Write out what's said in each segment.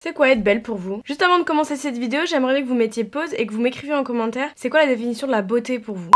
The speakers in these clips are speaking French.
C'est quoi être belle pour vous? Juste avant de commencer cette vidéo, j'aimerais que vous mettiez pause et que vous m'écriviez en commentaire c'est quoi la définition de la beauté pour vous.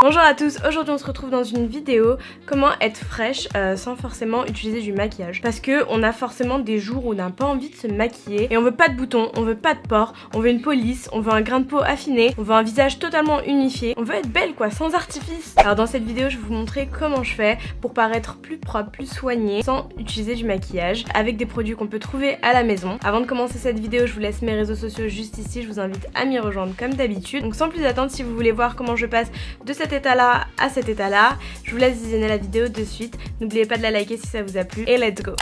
Bonjour à tous, aujourd'hui on se retrouve dans une vidéo comment être fraîche sans forcément utiliser du maquillage. Parce que on a forcément des jours où on n'a pas envie de se maquiller et on veut pas de boutons, on veut pas de pores, on veut une peau lisse, on veut un grain de peau affiné, on veut un visage totalement unifié, on veut être belle quoi, sans artifice. Alors dans cette vidéo je vais vous montrer comment je fais pour paraître plus propre, plus soignée sans utiliser du maquillage avec des produits qu'on peut trouver à la maison. Avant de commencer cette vidéo je vous laisse mes réseaux sociaux juste ici, je vous invite à m'y rejoindre comme d'habitude. Donc sans plus attendre, si vous voulez voir comment je passe de cet état là à cet état là, je vous laisse visionner la vidéo de suite. N'oubliez pas de la liker si ça vous a plu et let's go.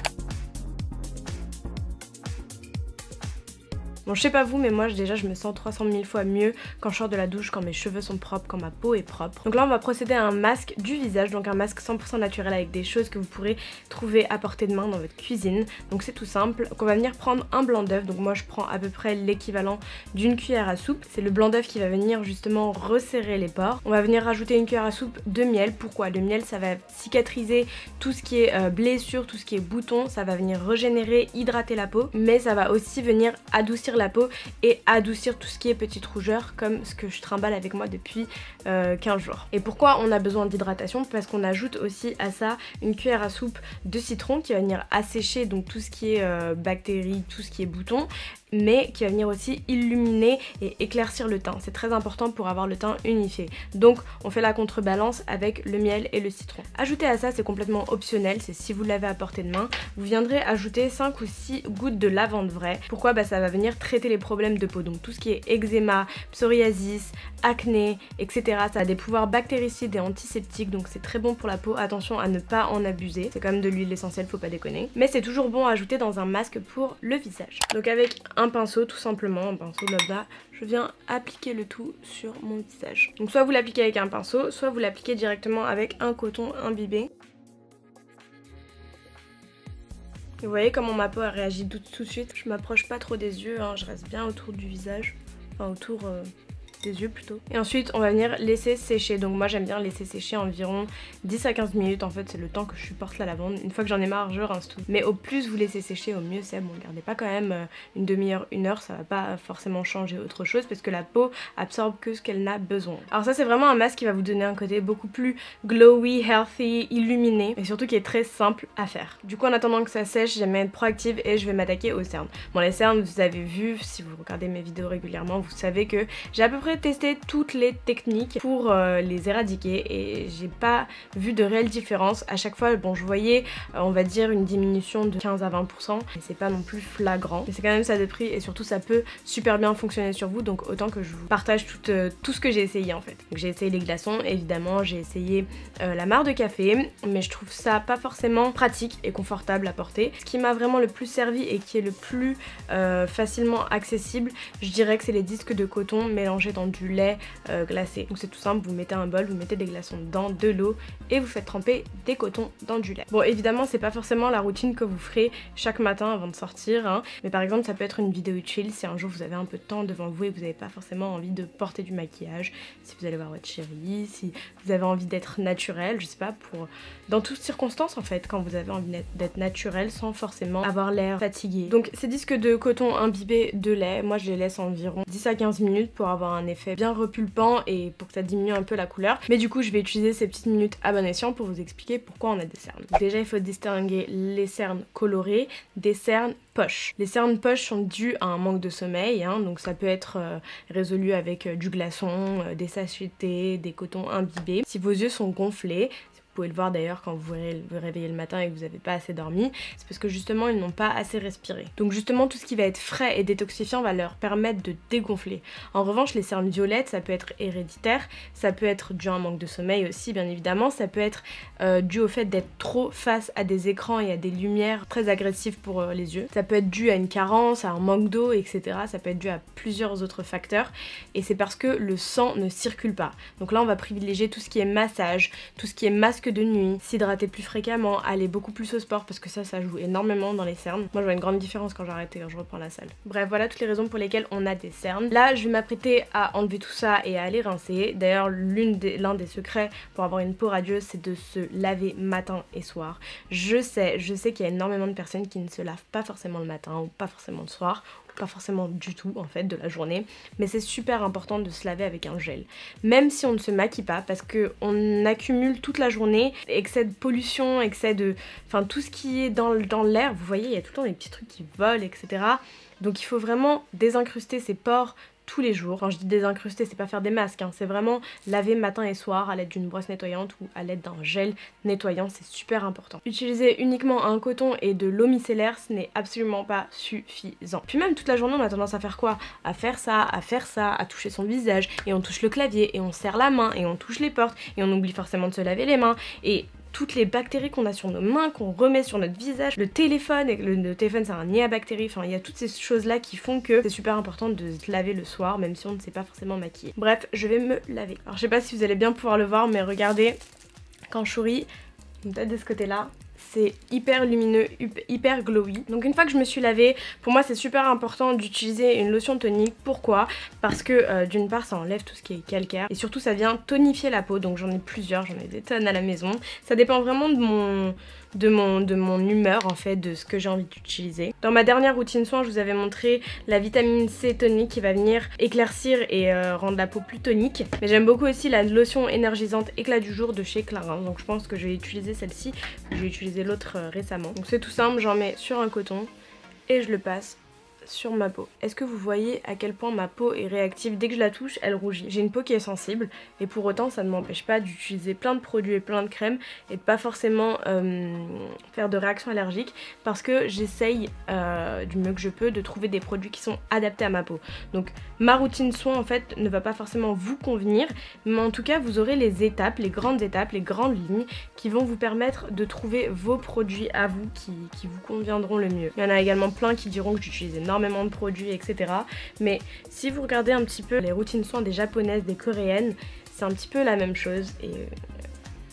Bon, je sais pas vous, mais moi déjà je me sens 300 000 fois mieux quand je sors de la douche, quand mes cheveux sont propres, quand ma peau est propre. Donc là on va procéder à un masque du visage, donc un masque 100% naturel avec des choses que vous pourrez trouver à portée de main dans votre cuisine. Donc c'est tout simple. Donc on va venir prendre un blanc d'œuf, donc moi je prends à peu près l'équivalent d'une cuillère à soupe. C'est le blanc d'œuf qui va venir justement resserrer les pores. On va venir rajouter une cuillère à soupe de miel. Pourquoi? Le miel ça va cicatriser tout ce qui est blessure, tout ce qui est bouton, ça va venir régénérer, hydrater la peau, mais ça va aussi venir adoucir la peau et adoucir tout ce qui est petite rougeur comme ce que je trimballe avec moi depuis 15 jours. Et pourquoi on a besoin d'hydratation? Parce qu'on ajoute aussi à ça une cuillère à soupe de citron qui va venir assécher donc tout ce qui est bactéries, tout ce qui est boutons, mais qui va venir aussi illuminer et éclaircir le teint. C'est très important pour avoir le teint unifié. Donc on fait la contrebalance avec le miel et le citron. Ajouter à ça, c'est complètement optionnel, c'est si vous l'avez à portée de main. Vous viendrez ajouter 5 ou 6 gouttes de lavande vraie. Pourquoi? Bah ça va venir traiter les problèmes de peau. Donc tout ce qui est eczéma, psoriasis, acné, etc. Ça a des pouvoirs bactéricides et antiseptiques, donc c'est très bon pour la peau. Attention à ne pas en abuser. C'est comme de l'huile essentielle, faut pas déconner. Mais c'est toujours bon à ajouter dans un masque pour le visage. Donc avec un pinceau, tout simplement, un pinceau là-bas, je viens appliquer le tout sur mon visage. Donc soit vous l'appliquez avec un pinceau, soit vous l'appliquez directement avec un coton imbibé. Et vous voyez comment ma peau a réagi tout de suite. Je m'approche pas trop des yeux, hein, je reste bien autour du visage, enfin autour des yeux plutôt. Et ensuite on va venir laisser sécher. Donc moi j'aime bien laisser sécher environ 10 à 15 minutes. En fait c'est le temps que je supporte la lavande. Une fois que j'en ai marre je rince tout. Mais au plus vous laissez sécher au mieux c'est. Bon, gardez pas quand même une demi-heure, une heure, ça va pas forcément changer autre chose parce que la peau absorbe que ce qu'elle n'a besoin. Alors ça c'est vraiment un masque qui va vous donner un côté beaucoup plus glowy, healthy, illuminé et surtout qui est très simple à faire. Du coup en attendant que ça sèche j'aime bien être proactive et je vais m'attaquer aux cernes. Bon, les cernes vous avez vu, si vous regardez mes vidéos régulièrement vous savez que j'ai à peu près testé toutes les techniques pour les éradiquer et j'ai pas vu de réelle différence. À chaque fois bon je voyais on va dire une diminution de 15 à 20%, mais c'est pas non plus flagrant, mais c'est quand même ça de prix et surtout ça peut super bien fonctionner sur vous, donc autant que je vous partage tout ce que j'ai essayé en fait. J'ai essayé les glaçons évidemment, j'ai essayé la mare de café, mais je trouve ça pas forcément pratique et confortable à porter. Ce qui m'a vraiment le plus servi et qui est le plus facilement accessible, je dirais que c'est les disques de coton mélangés dans du lait glacé. Donc c'est tout simple, vous mettez un bol, vous mettez des glaçons dedans, de l'eau et vous faites tremper des cotons dans du lait. Bon évidemment c'est pas forcément la routine que vous ferez chaque matin avant de sortir, hein, mais par exemple ça peut être une vidéo chill si un jour vous avez un peu de temps devant vous et vous n'avez pas forcément envie de porter du maquillage, si vous allez voir votre chérie, si vous avez envie d'être naturel, je sais pas, pour dans toutes circonstances en fait, quand vous avez envie d'être naturel sans forcément avoir l'air fatigué. Donc ces disques de coton imbibés de lait, moi je les laisse environ 10 à 15 minutes pour avoir un effet bien repulpant et pour que ça diminue un peu la couleur, mais du coup je vais utiliser ces petites minutes à bon escient pour vous expliquer pourquoi on a des cernes. Déjà il faut distinguer les cernes colorées des cernes poches. Les cernes poches sont dues à un manque de sommeil, hein, donc ça peut être résolu avec du glaçon, des sachets de thé, des cotons imbibés. Si vos yeux sont gonflés, vous pouvez le voir d'ailleurs quand vous vous réveillez le matin et que vous n'avez pas assez dormi, c'est parce que justement ils n'ont pas assez respiré. Donc justement tout ce qui va être frais et détoxifiant va leur permettre de dégonfler. En revanche les cernes violettes ça peut être héréditaire, ça peut être dû à un manque de sommeil aussi bien évidemment, ça peut être dû au fait d'être trop face à des écrans et à des lumières très agressives pour les yeux. Ça peut être dû à une carence, à un manque d'eau, etc. Ça peut être dû à plusieurs autres facteurs et c'est parce que le sang ne circule pas. Donc là on va privilégier tout ce qui est massage, tout ce qui est masque masque de nuit, s'hydrater plus fréquemment, aller beaucoup plus au sport parce que ça joue énormément dans les cernes. Moi je vois une grande différence quand j'arrête et quand je reprends la salle. Bref, voilà toutes les raisons pour lesquelles on a des cernes. Là je vais m'apprêter à enlever tout ça et à aller rincer. D'ailleurs l'un des secrets pour avoir une peau radieuse, c'est de se laver matin et soir. Je sais qu'il y a énormément de personnes qui ne se lavent pas forcément le matin ou pas forcément le soir, pas forcément du tout en fait de la journée, mais c'est super important de se laver avec un gel, même si on ne se maquille pas, parce que on accumule toute la journée excès de pollution, excès de, enfin tout ce qui est dans l'air, vous voyez il y a tout le temps des petits trucs qui volent, etc. Donc il faut vraiment désincruster ses pores tous les jours. Quand je dis désincruster, c'est pas faire des masques, hein, c'est vraiment laver matin et soir à l'aide d'une brosse nettoyante ou à l'aide d'un gel nettoyant, c'est super important. Utiliser uniquement un coton et de l'eau micellaire, ce n'est absolument pas suffisant. Puis même toute la journée, on a tendance à faire quoi? À faire ça, à toucher son visage, et on touche le clavier, et on serre la main, et on touche les portes, et on oublie forcément de se laver les mains, et toutes les bactéries qu'on a sur nos mains, qu'on remet sur notre visage, le téléphone, et le téléphone c'est un nid à bactéries, enfin il y a toutes ces choses là qui font que c'est super important de se laver le soir, même si on ne s'est pas forcément maquillé. Bref, je vais me laver. Alors je sais pas si vous allez bien pouvoir le voir, mais regardez, quand je souris, peut-être de ce côté là, c'est hyper lumineux, hyper glowy. Donc une fois que je me suis lavée, pour moi c'est super important d'utiliser une lotion tonique. Pourquoi? Parce que d'une part ça enlève tout ce qui est calcaire et surtout ça vient tonifier la peau. Donc j'en ai plusieurs, j'en ai des tonnes à la maison. Ça dépend vraiment de mon humeur en fait, de ce que j'ai envie d'utiliser. Dans ma dernière routine soin, je vous avais montré la vitamine C tonique qui va venir éclaircir et rendre la peau plus tonique. Mais j'aime beaucoup aussi la lotion énergisante éclat du jour de chez Clarins. Donc je pense que je vais utiliser celle-ci. Je vais utiliser l'autre récemment. Donc c'est tout simple, j'en mets sur un coton et je le passe sur ma peau. Est-ce que vous voyez à quel point ma peau est réactive? Dès que je la touche, elle rougit. J'ai une peau qui est sensible et pour autant ça ne m'empêche pas d'utiliser plein de produits et plein de crèmes et de pas forcément faire de réactions allergiques parce que j'essaye du mieux que je peux de trouver des produits qui sont adaptés à ma peau. Donc ma routine soin en fait ne va pas forcément vous convenir, mais en tout cas vous aurez les étapes, les grandes lignes qui vont vous permettre de trouver vos produits à vous qui vous conviendront le mieux. Il y en a également plein qui diront que j'utilise énormément de produits, etc. Mais si vous regardez un petit peu les routines soins des japonaises, des coréennes, c'est un petit peu la même chose et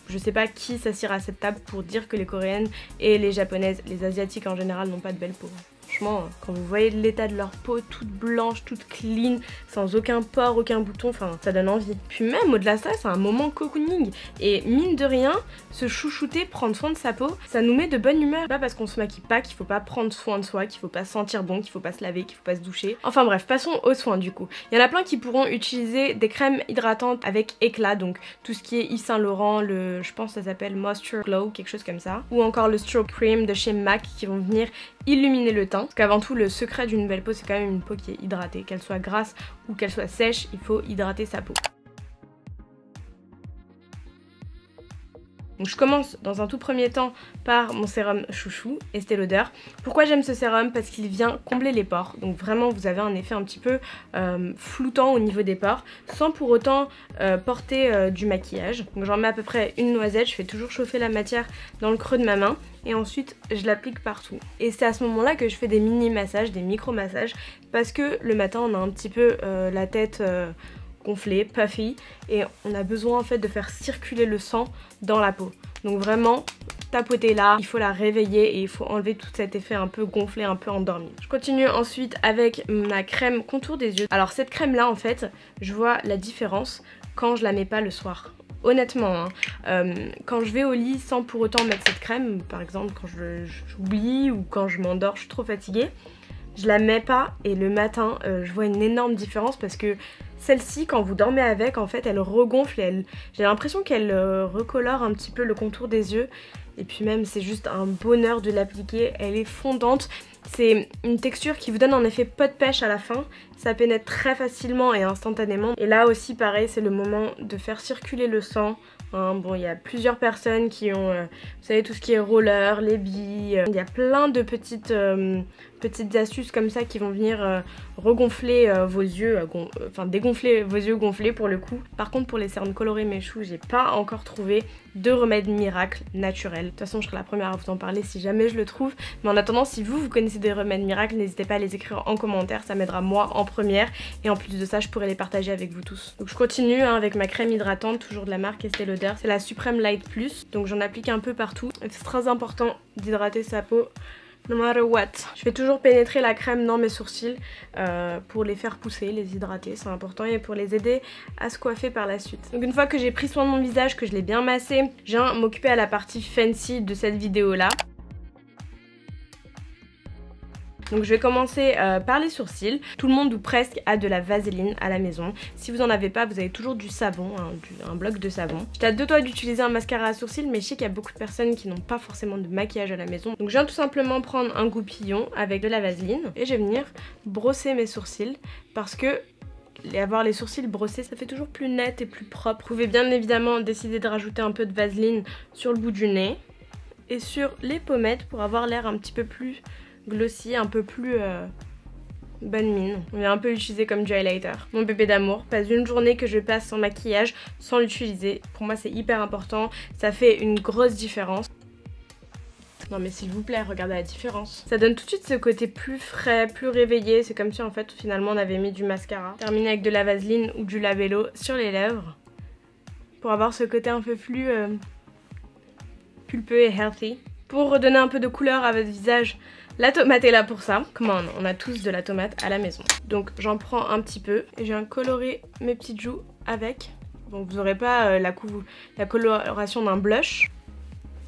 je sais pas qui s'assiera à cette table pour dire que les coréennes et les japonaises, les asiatiques en général n'ont pas de belle peau. Franchement, quand vous voyez l'état de leur peau toute blanche, toute clean, sans aucun pore, aucun bouton, enfin ça donne envie. Puis même au-delà de ça, c'est un moment cocooning. Et mine de rien, se chouchouter, prendre soin de sa peau, ça nous met de bonne humeur. C'est pas parce qu'on se maquille pas qu'il faut pas prendre soin de soi, qu'il faut pas sentir bon, qu'il faut pas se laver, qu'il faut pas se doucher. Enfin bref, passons aux soins du coup. Il y en a plein qui pourront utiliser des crèmes hydratantes avec éclat, donc tout ce qui est Yves Saint Laurent, je pense que ça s'appelle Moisture Glow, quelque chose comme ça. Ou encore le Stroke Cream de chez MAC qui vont venir illuminer le teint. Parce qu'avant tout, le secret d'une belle peau, c'est quand même une peau qui est hydratée. Qu'elle soit grasse ou qu'elle soit sèche, il faut hydrater sa peau. Donc je commence dans un tout premier temps par mon sérum chouchou, Estée Lauder. Pourquoi j'aime ce sérum? Parce qu'il vient combler les pores. Donc vraiment vous avez un effet un petit peu floutant au niveau des pores, sans pour autant porter du maquillage. Donc j'en mets à peu près une noisette, je fais toujours chauffer la matière dans le creux de ma main. Et ensuite je l'applique partout. Et c'est à ce moment là que je fais des mini massages, des micro massages. Parce que le matin on a un petit peu la tête gonflé, puffy, et on a besoin en fait de faire circuler le sang dans la peau. Donc vraiment tapoter là, il faut la réveiller et il faut enlever tout cet effet un peu gonflé, un peu endormi. Je continue ensuite avec ma crème contour des yeux. Alors cette crème là en fait, je vois la différence quand je la mets pas le soir. Honnêtement, hein, quand je vais au lit sans pour autant mettre cette crème, par exemple quand j'oublie ou quand je m'endors, je suis trop fatiguée, je la mets pas et le matin je vois une énorme différence parce que celle-ci, quand vous dormez avec, en fait, elle regonfle et j'ai l'impression qu'elle recolore un petit peu le contour des yeux. Et puis même, c'est juste un bonheur de l'appliquer. Elle est fondante. C'est une texture qui vous donne un effet pot de pêche à la fin. Ça pénètre très facilement et instantanément. Et là aussi, pareil, c'est le moment de faire circuler le sang. Hein, bon, il y a plusieurs personnes qui ont, vous savez, tout ce qui est roller, les billes. Il y a plein de petites petites astuces comme ça qui vont venir regonfler vos yeux, enfin dégonfler vos yeux gonflés pour le coup. Par contre pour les cernes colorées mes choux, j'ai pas encore trouvé de remède miracle naturel. De toute façon je serai la première à vous en parler si jamais je le trouve. Mais en attendant, si vous connaissez des remèdes miracles, n'hésitez pas à les écrire en commentaire, ça m'aidera moi en première. Et en plus de ça je pourrai les partager avec vous tous. Donc je continue avec ma crème hydratante, toujours de la marque Estée Lauder. C'est la Supreme Light Plus, donc j'en applique un peu partout. C'est très important d'hydrater sa peau. No matter what. Je vais toujours pénétrer la crème dans mes sourcils pour les faire pousser, les hydrater, c'est important, et pour les aider à se coiffer par la suite. Donc une fois que j'ai pris soin de mon visage, que je l'ai bien massé, je viens m'occuper à la partie fancy de cette vidéo là. Donc je vais commencer par les sourcils. Tout le monde ou presque a de la vaseline à la maison. Si vous en avez pas, vous avez toujours du savon, un bloc de savon. J'étais à deux doigts d'utiliser un mascara à sourcils, mais je sais qu'il y a beaucoup de personnes qui n'ont pas forcément de maquillage à la maison. Donc je viens tout simplement prendre un goupillon avec de la vaseline et je vais venir brosser mes sourcils parce que avoir les sourcils brossés, ça fait toujours plus net et plus propre. Vous pouvez bien évidemment décider de rajouter un peu de vaseline sur le bout du nez et sur les pommettes pour avoir l'air un petit peu plus glossy, un peu plus bonne mine. On vient un peu l'utiliser comme du highlighter. Mon bébé d'amour, pas une journée que je passe sans maquillage sans l'utiliser. Pour moi c'est hyper important, ça fait une grosse différence. Non mais s'il vous plaît, regardez la différence. Ça donne tout de suite ce côté plus frais, plus réveillé. C'est comme si en fait finalement on avait mis du mascara. Terminé avec de la vaseline ou du labello sur les lèvres. Pour avoir ce côté un peu plus pulpeux et healthy. Pour redonner un peu de couleur à votre visage, la tomate est là pour ça. Comment on a tous de la tomate à la maison. Donc j'en prends un petit peu et je viens colorer mes petites joues avec. Bon, vous n'aurez pas la coloration d'un blush,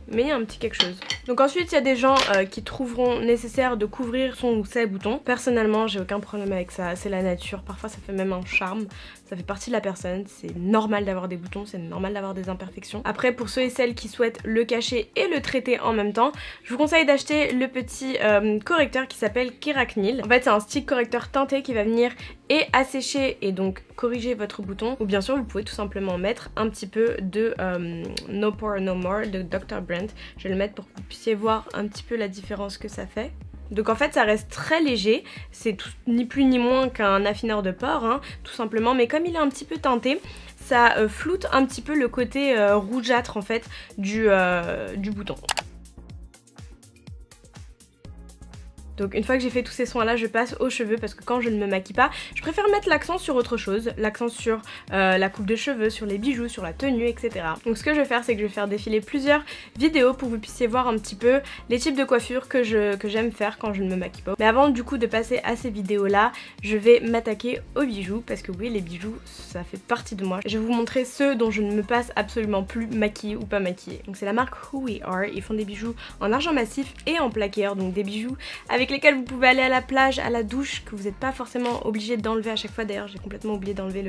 mais il y a un petit quelque chose. Donc ensuite il y a des gens qui trouveront nécessaire de couvrir son ou ses boutons. Personnellement j'ai aucun problème avec ça, c'est la nature, parfois ça fait même un charme. Ça fait partie de la personne, c'est normal d'avoir des boutons, c'est normal d'avoir des imperfections. Après pour ceux et celles qui souhaitent le cacher et le traiter en même temps, je vous conseille d'acheter le petit correcteur qui s'appelle Keratinil. En fait c'est un stick correcteur teinté qui va venir et assécher et donc corriger votre bouton. Ou bien sûr vous pouvez tout simplement mettre un petit peu de No Pore No More de Dr. Brandt. Je vais le mettre pour que vous puissiez voir un petit peu la différence que ça fait. Donc en fait ça reste très léger, c'est ni plus ni moins qu'un affineur de pores hein, tout simplement, mais comme il est un petit peu teinté, ça floute un petit peu le côté rougeâtre en fait du bouton. Donc une fois que j'ai fait tous ces soins là, je passe aux cheveux parce que quand je ne me maquille pas, je préfère mettre l'accent sur autre chose, l'accent sur la coupe de cheveux, sur les bijoux, sur la tenue, etc. Donc ce que je vais faire, c'est que je vais faire défiler plusieurs vidéos pour que vous puissiez voir un petit peu les types de coiffures que j'aime faire quand je ne me maquille pas. Mais avant du coup de passer à ces vidéos là, je vais m'attaquer aux bijoux parce que oui, les bijoux ça fait partie de moi. Je vais vous montrer ceux dont je ne me passe absolument plus maquillée ou pas maquillée. Donc c'est la marque Who We Are, ils font des bijoux en argent massif et en plaquer, donc des bijoux avec lesquels vous pouvez aller à la plage, à la douche, que vous n'êtes pas forcément obligé d'enlever à chaque fois. D'ailleurs j'ai complètement oublié d'enlever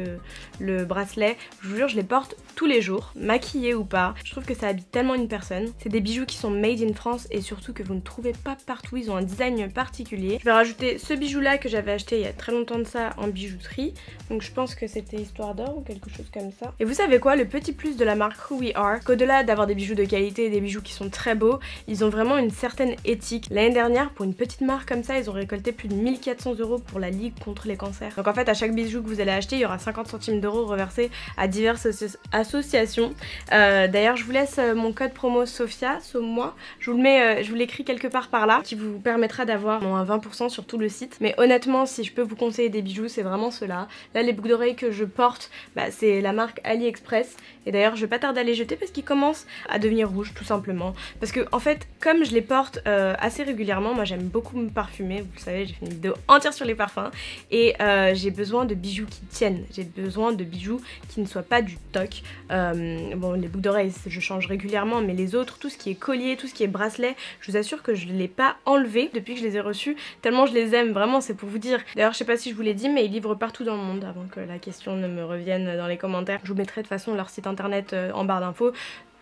le bracelet. Je vous jure je les porte tous les jours, maquillée ou pas. Je trouve que ça habille tellement une personne. C'est des bijoux qui sont made in France et surtout que vous ne trouvez pas partout, ils ont un design particulier. Je vais rajouter ce bijou là que j'avais acheté il y a très longtemps de ça en bijouterie. Donc je pense que c'était Histoire d'Or ou quelque chose comme ça. Et vous savez quoi, le petit plus de la marque Who We Are, qu'au-delà d'avoir des bijoux de qualité et des bijoux qui sont très beaux, ils ont vraiment une certaine éthique. L'année dernière, pour une petite marque comme ça, ils ont récolté plus de 1400 € pour la Ligue contre les cancers. Donc en fait à chaque bijou que vous allez acheter, il y aura 50 centimes d'euros reversés à diverses associations. D'ailleurs je vous laisse mon code promo Sophia, moi. Je vous le mets, je vous l'écris quelque part par là, qui vous permettra d'avoir un 20% sur tout le site. Mais honnêtement si je peux vous conseiller des bijoux, c'est vraiment ceux-là. Là les boucles d'oreilles que je porte, c'est la marque AliExpress. Et d'ailleurs je vais pas tarder à les jeter parce qu'ils commencent à devenir rouges tout simplement. Parce que en fait comme je les porte assez régulièrement, moi j'aime beaucoup me parfumer, vous le savez, j'ai fait une vidéo entière sur les parfums. Et j'ai besoin de bijoux qui tiennent, j'ai besoin de bijoux qui ne soient pas du toc. Bon les boucles d'oreilles je change régulièrement, mais les autres, tout ce qui est collier, tout ce qui est bracelet, je vous assure que je ne l'ai pas enlevé depuis que je les ai reçus, tellement je les aime, vraiment c'est pour vous dire. D'ailleurs je sais pas si je vous l'ai dit, mais ils livrent partout dans le monde, avant que la question ne me revienne dans les commentaires. Je vous mettrai de toute façon leur site internet en barre d'infos.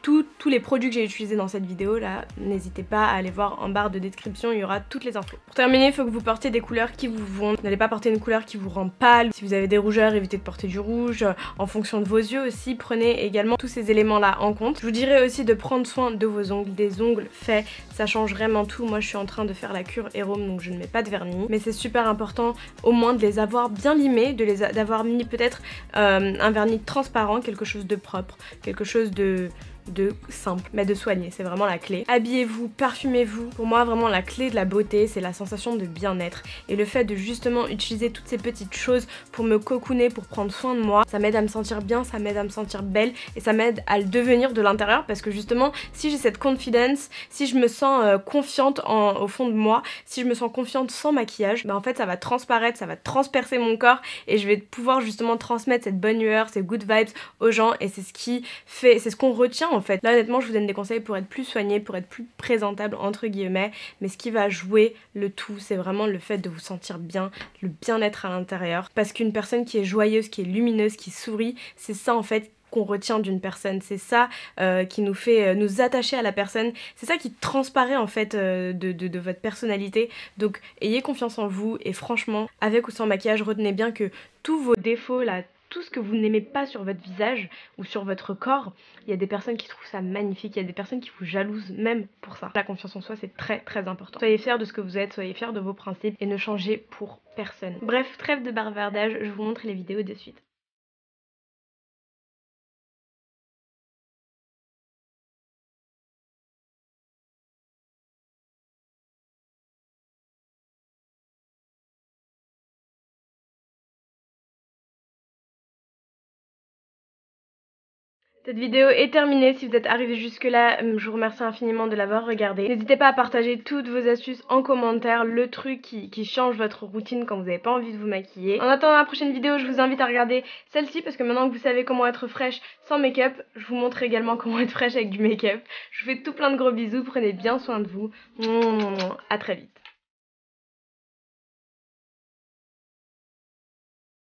tous les produits que j'ai utilisés dans cette vidéo là, n'hésitez pas à aller voir en barre de description, il y aura toutes les infos. Pour terminer, il faut que vous portiez des couleurs qui vous vont. N'allez pas porter une couleur qui vous rend pâle. Si vous avez des rougeurs, évitez de porter du rouge. En fonction de vos yeux aussi, prenez également tous ces éléments là en compte. Je vous dirais aussi de prendre soin de vos ongles, des ongles faits, ça change vraiment tout. Moi je suis en train de faire la cure Hérôme donc je ne mets pas de vernis, mais c'est super important au moins de les avoir bien limés, d'avoir mis peut-être un vernis transparent, quelque chose de propre, quelque chose de simple, mais de soigner, c'est vraiment la clé. Habillez-vous, parfumez-vous. Pour moi vraiment la clé de la beauté c'est la sensation de bien-être et le fait de justement utiliser toutes ces petites choses pour me cocooner, pour prendre soin de moi, ça m'aide à me sentir bien, ça m'aide à me sentir belle et ça m'aide à le devenir de l'intérieur parce que justement si j'ai cette confidence, si je me sens confiante au fond de moi, si je me sens confiante sans maquillage, bah en fait ça va transparaître, ça va transpercer mon corps et je vais pouvoir justement transmettre cette bonne humeur, ces good vibes aux gens et c'est ce qui fait, c'est ce qu'on retient en fait. Là honnêtement je vous donne des conseils pour être plus soigné, pour être plus présentable entre guillemets, mais ce qui va jouer le tout c'est vraiment le fait de vous sentir bien, le bien-être à l'intérieur, parce qu'une personne qui est joyeuse, qui est lumineuse, qui sourit, c'est ça en fait qu'on retient d'une personne, c'est ça qui nous fait nous attacher à la personne, c'est ça qui transparaît en fait de votre personnalité. Donc ayez confiance en vous et franchement avec ou sans maquillage retenez bien que tous vos défauts là, tout ce que vous n'aimez pas sur votre visage ou sur votre corps, il y a des personnes qui trouvent ça magnifique, il y a des personnes qui vous jalousent même pour ça. La confiance en soi c'est très très important. Soyez fiers de ce que vous êtes, soyez fiers de vos principes et ne changez pour personne. Bref, trêve de bavardage, je vous montre les vidéos de suite. Cette vidéo est terminée, si vous êtes arrivé jusque là, je vous remercie infiniment de l'avoir regardée. N'hésitez pas à partager toutes vos astuces en commentaire, le truc qui change votre routine quand vous n'avez pas envie de vous maquiller. En attendant la prochaine vidéo, je vous invite à regarder celle-ci parce que maintenant que vous savez comment être fraîche sans make-up, je vous montre également comment être fraîche avec du make-up. Je vous fais tout plein de gros bisous, prenez bien soin de vous. À très vite.